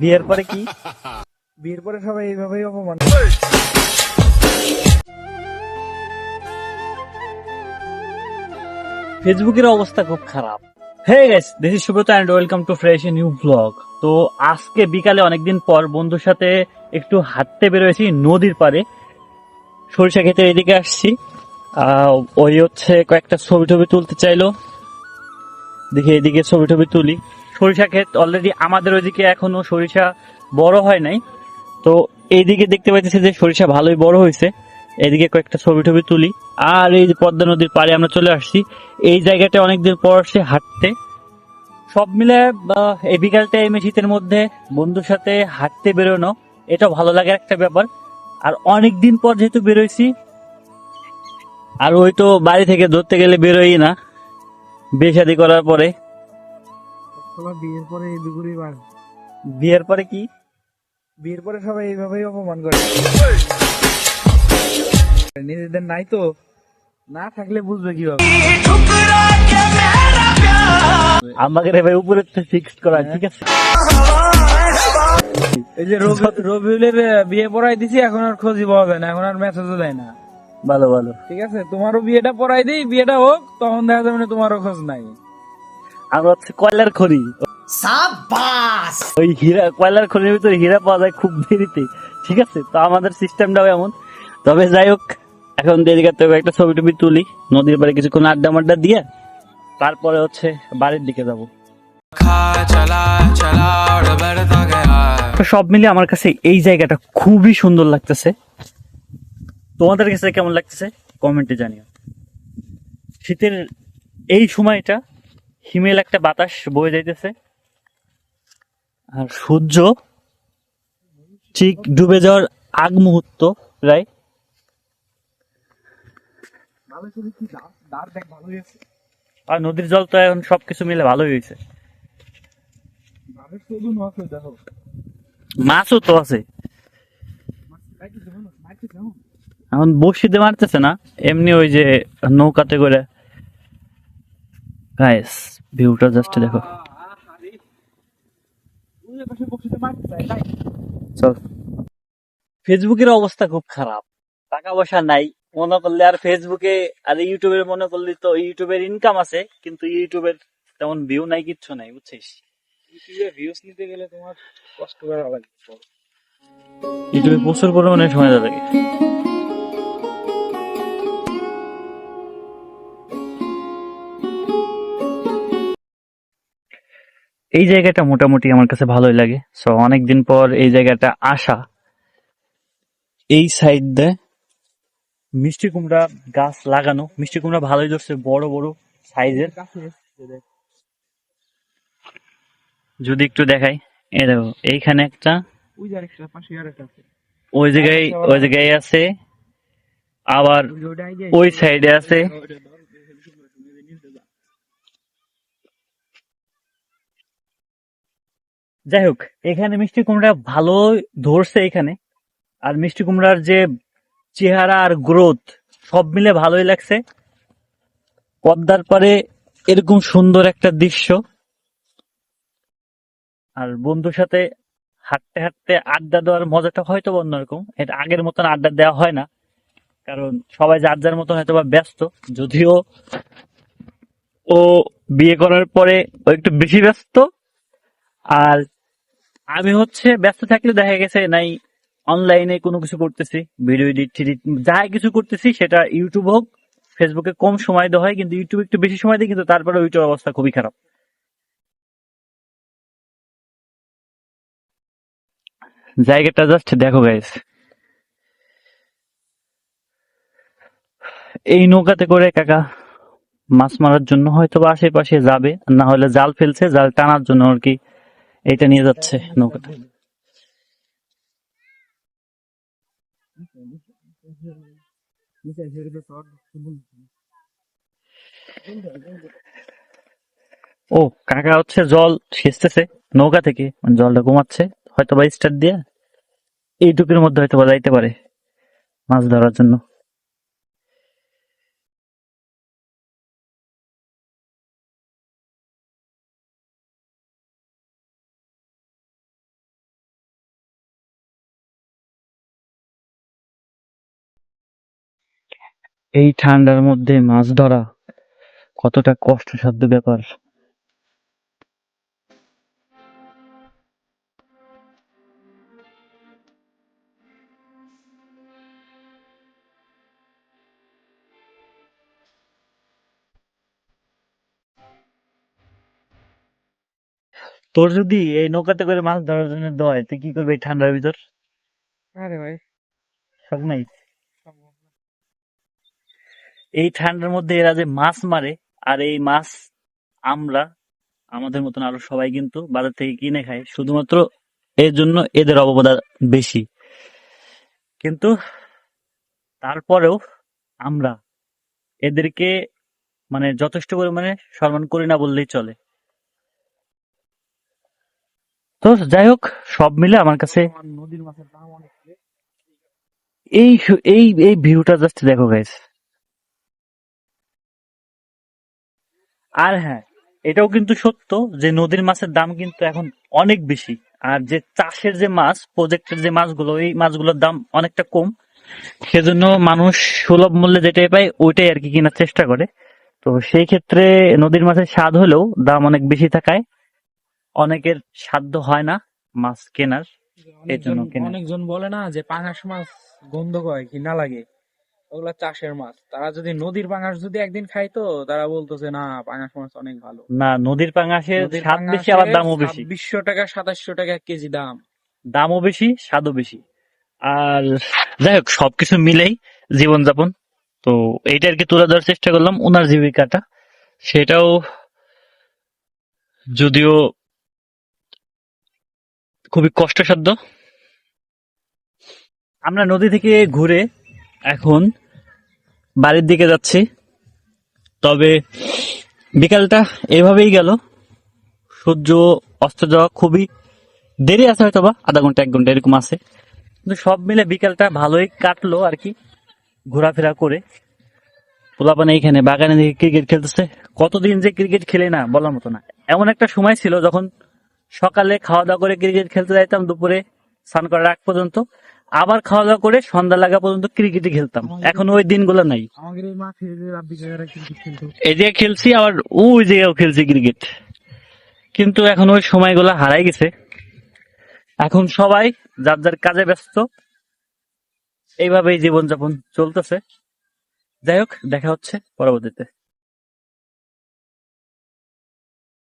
বিয়ের পরে কি? বিয়ের পরে সবাই এইভাবেই অপমান। ফেসবুকের অবস্থা খুব খারাপ। Hey guys, this is Subrata and welcome to fresh a new blog. তো আজকে বিকালে অনেকদিন পর বন্ধুর সাথে একটু হাঁটতে বেরোয়েছি নদীর পাড়ে। সরিষা ক্ষেতের এদিকে আসছি। ওই হচ্ছে কয়েকটা ছবি টবি তুলতে চাইলো, দেখি এদিকে ছবি টবি তুলি। সরিষা ক্ষেত অলরেডি আমাদের ওইদিকে এখনো সরিষা বড় হয় নাই, তো এইদিকে দেখতে পাইতেছি যে সরিষা ভালোই বড় হয়েছে। এদিকে কয়েকটা ছবি টবি তুলি। আর এই যে পদ্মা নদীর পাড়ে আমরা চলে আসছি। এই জায়গাটা অনেকদিন পর আসছে হাঁটতে। সব মিলে এই বিকাল টাইমে শীতের মধ্যে বন্ধুর সাথে হাঁটতে বেরোনো, এটা ভালো লাগার একটা ব্যাপার। আর অনেকদিন পর যেহেতু বেরোইছি, আর ওই তো বাড়ি থেকে ধরতে গেলে বেরোই না বিয়ে শাদী করার পরে। তোমার বিয়ের পরে এই দুপুরই বাড়ে। বিয়ের পরে কি? বিয়ের পরে সবাই এইভাবেই অপমান করে। নিজেদের নাই তো, না থাকলে বুঝবে কিভাবে। আমাকে রে ভাই উপরে ফিক্স করা, ঠিক আছে। এই যে রবিউলের বিয়ে পড়াই দিছি, এখন আর খোঁজই পাওয়া যায় না, এখন আর মেসেজও দেয় না। ভালো ভালো। ঠিক আছে, তোমারও বিয়েটা পড়াই দিই, বিয়েটা হোক, তখন দেখা যাবে না তোমারও খোঁজ নাই। আমরা হচ্ছে কয়লার খড়ি, ওই হীরা, কয়লার খনির ভিতরে হীরা পাওয়া যায় খুব দেরিতে। ঠিক আছে, তো আমাদের সিস্টেমটাও এমন। তবে যাই হোক, এখন দেরিকে তো একটা ছবি টবি তুলি, নদীর পাড়ে কিছুক্ষণ আড্ডা মাড্ডা দিয়ে তারপরে হচ্ছে বাড়ির দিকে যাব। তো সব মিলিয়ে আমার কাছে এই জায়গাটা খুবই সুন্দর লাগতেছে। তোমাদের কাছে কেমন লাগতেছে কমেন্টে জানিও। শীতের এই সময়টা হিমেল একটা বাতাস বয়ে যাইতেছে, আর সূর্য ঠিক ডুবে যাওয়ার আগ মুহূর্ত প্রায়। ভালো ছবি কি দাঁড় দেখ, ভালো হয়েছে। আর নদীর জল তো এখন সবকিছু মিলে ভালোই হয়েছে। দাঁড়ের শুধু নষ্ট দেখো। মাছও তো আছে। এখন বড়শিতে মারতেছে না, এমনি ওই যে নৌকাতে করে। গাইস, ভিউটা জাস্ট দেখো। চল। ফেসবুকের অবস্থা খুব খারাপ, টাকা পয়সা নাই মনে করলে। আর ফেসবুকে আর ইউটিউবের মনে করলে তো ইউটিউবের ইনকাম আছে, কিন্তু ইউটিউবের তেমন ভিউ নাই, কিচ্ছু নাই, বুঝছিস। ইউটিউবে ভিউজ নিতে গেলে তোমার কষ্ট করা লাগে। ইউটিউবে প্রচুর পরিমাণে সময় লাগে। এই জায়গাটা মোটামুটি আমার কাছে ভালোই লাগে, সো অনেকদিন পর এই জায়গাটা আসা। এই সাইড দিয়ে মিষ্টি কুমড়া গাছ লাগানো, মিষ্টি কুমড়া ভালোই ধরছে, বড় বড় সাইজের। যদি একটু দেখাই, এই দেখো এইখানে একটা, ওই যে আরেকটা পাশে আরেকটা আছে। ওই জায়গায় আছে, আবার ওই সাইডে আছে। যাই হোক, এখানে মিষ্টি কুমড়া ভালো ধরছে এখানে। আর মিষ্টি কুমড়ার যে চেহারা আর গ্রোথ সব মিলে ভালোই লাগছে। পদ্মার পারে এরকম সুন্দর একটা দৃশ্য, আর বন্ধুর সাথে হাঁটতে হাঁটতে আড্ডা দেওয়ার মজাটা হয়তো অন্যরকম। এটা আগের মতন আড্ডা দেওয়া হয় না, কারণ সবাই যার যার মতন হয়তো বা ব্যস্ত। যদিও ও বিয়ে করার পরে ও একটু বেশি ব্যস্ত, আর আমি হচ্ছে ব্যস্ত থাকলে দেখা গেছে নাই অনলাইনে কোনো কিছু করতেছি, ভিডিও এডিট টিডিট যা কিছু করতেছি, সেটা ইউটিউব হোক ফেসবুকে কম সময় দেওয়া হয়, কিন্তু ইউটিউবে একটু বেশি সময় দিই, কিন্তু তারপরে ইউটিউবের অবস্থা খুবই খারাপ। জায়গাটা জাস্ট দেখো গাইস। এই নৌকাতে করে কাকা মাছ মারার জন্য হয়তো বা আশেপাশে যাবে, না হলে জাল ফেলছে, জাল টানার জন্য আর কি এটা নিয়ে যাচ্ছে নৌকাটা। ও কাকা হচ্ছে জল সেচতেছে নৌকা থেকে, মানে জলটা কমাচ্ছে, হয়তো বা স্টার্ট দিয়ে এইটুকুর মধ্যে হয়তো বা যাইতে পারে মাছ ধরার জন্য। এই ঠান্ডার মধ্যে মাছ ধরা কতটা কষ্টসাধ্য ব্যাপার। তোর যদি এই নৌকাতে করে মাছ ধরার জন্য দেওয়া হয় তুই কি করবি এই ঠান্ডার ভিতর? আরে ভাই, শখ নাই? এই ঠান্ডার মধ্যে এরা যে মাছ মারে, আর এই মাছ আমরা আমাদের মতন আরো সবাই কিন্তু বাজার থেকে কিনে খায় শুধুমাত্র এর জন্য এদের অবদান বেশি। কিন্তু তারপরেও আমরা এদেরকে মানে যথেষ্ট পরিমাণে সম্মান করি না বললেই চলে। তো যাই হোক, সব মিলে আমার কাছে আমার নদীর মাছের দাম অনেক রে। এই এই এই ভিউটা জাস্ট দেখো গাইস। আর হ্যাঁ, এটাও কিন্তু সত্য যে নদীর মাছের দাম কিন্তু এখন অনেক বেশি। আর যে চাষের যে মাছ, প্রজেক্টের যে মাছগুলো, এই মাছগুলোর দাম অনেকটা কম। সেজন্য মানুষ সুলভ মূল্যে যেটাই পায় ওইটাই আর কি কেনার চেষ্টা করে। তো সেই ক্ষেত্রে নদীর মাছের স্বাদ হলেও দাম অনেক বেশি থাকায় অনেকের সাধ্য হয় না মাছ কেনার, এই অনেকজন জন্য কেনে। অনেকজন বলে না যে পাঙাশ মাছ গন্ধ করে কি না লাগে, ওগুলা চাষের মাছ। তারা যদি নদীর পাঙাশ যদি একদিন খাইতো, তারা বলতেছে না পাঙাশ মাছ অনেক ভালো। না, নদীর পাঙাশের নদীর স্বাদ বেশি আবার পাঙাশের দামও বেশি। 2600 টাকা 2700 টাকা কেজি দাম। দামও বেশি, স্বাদও বেশি। আর যাই হোক, সবকিছু মিলেই জীবনযাপন। তো এইটা আর কি তুলে ধরার চেষ্টা করলাম ওনার জীবিকাটা। সেটাও যদিও খুবই কষ্টসাধ্য। আমরা নদী থেকে ঘুরে এখন বাড়ির দিকে যাচ্ছি। তবে বিকালটা এভাবেই গেল। সূর্য অস্ত যাওয়া খুবই দেরি আছে, হয়তো বা আধা ঘন্টা 1 ঘন্টা এরকম আছে। কিন্তু সব মিলে বিকালটা ভালোই কাটলো আর কি, ঘোরাফেরা করে। পোলাপানে এইখানে বাগানে দিকে ক্রিকেট খেলতেছে। কতদিন যে ক্রিকেট খেলে না বলার মতো না। এমন একটা সময় ছিল যখন সকালে খাওয়া দাওয়া করে ক্রিকেট খেলতে যাইতাম, দুপুরে স্নান করার আগ পর্যন্ত, আবার খাওয়া দাওয়া করে সন্ধ্যা লাগা পর্যন্ত ক্রিকেটই খেলতাম। এখন ওই দিনগুলো নাই। আমাদের এই মাঠে যে রাব্বি কাকারা ক্রিকেট খেলতো, এই যে খেলছি, আবার ওই জায়গাও খেলছি ক্রিকেট, কিন্তু এখন ওই সময়গুলো হারাই গেছে। এখন সবাই যার যার কাজে ব্যস্ত, এইভাবেই জীবনযাপন চলতেছে। যাই হোক, দেখা হচ্ছে পরবর্তীতে।